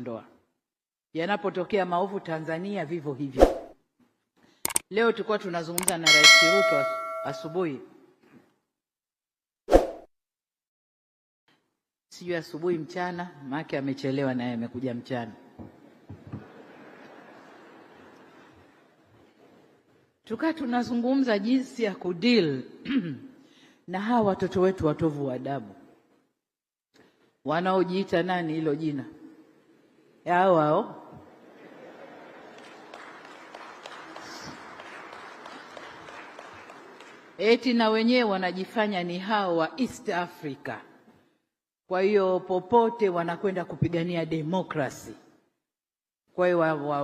tutayaondoa. Yanapotokea maovu Tanzania vivyo hivyo. Leo tulikuwa tunazungumza na Rais Ruto asubuhi, sijui asubuhi mchana, maana amechelewa naye amekuja mchana. Tukaa tunazungumza jinsi ya kudeal na hawa watoto wetu watovu wa adabu wanaojiita nani hilo jina hao eti na wenyewe wanajifanya ni hao wa East Africa. Kwa hiyo popote wanakwenda kupigania demokrasi. Kwa hiyo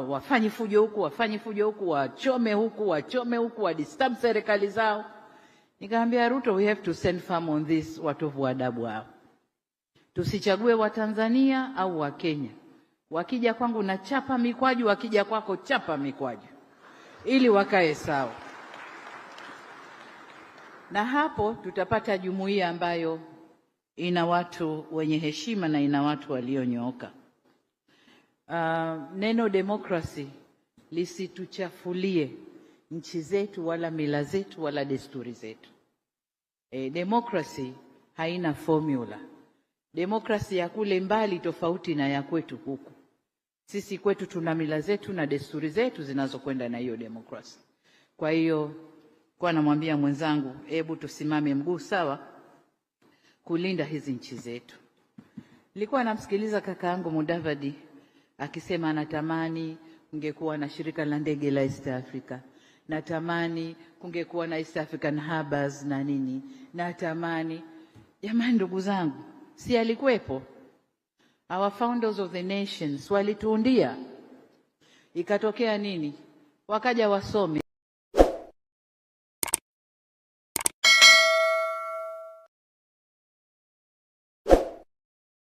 wafanye fujo huku, wafanye fujo huku, wachome huku, wadisturb serikali zao. Nikamwambia Ruto, we have to send firm on this watovu wa adabu hao. Tusichague wa Tanzania au wa Kenya. Wakija kwangu na chapa mikwaju, wakija kwako chapa mikwaju, ili wakae sawa. Na hapo tutapata jumuiya ambayo ina watu wenye heshima na ina watu walionyooka. Neno demokrasi lisituchafulie nchi zetu wala mila zetu wala desturi zetu. Demokrasi haina formula. Demokrasi ya kule mbali tofauti na ya kwetu huku. Sisi kwetu tuna mila zetu na desturi zetu zinazokwenda na hiyo demokrasi. Kwa hiyo kwa namwambia mwenzangu, hebu tusimame mguu sawa kulinda hizi nchi zetu. Nilikuwa namsikiliza kaka yangu Mudavadi akisema anatamani kungekuwa na shirika la ndege la East Africa. Natamani kungekuwa na East African Harbors na nini. Natamani, jamani ndugu zangu, si alikuwepo? Our founders of the nations walituundia. Ikatokea nini? Wakaja wasome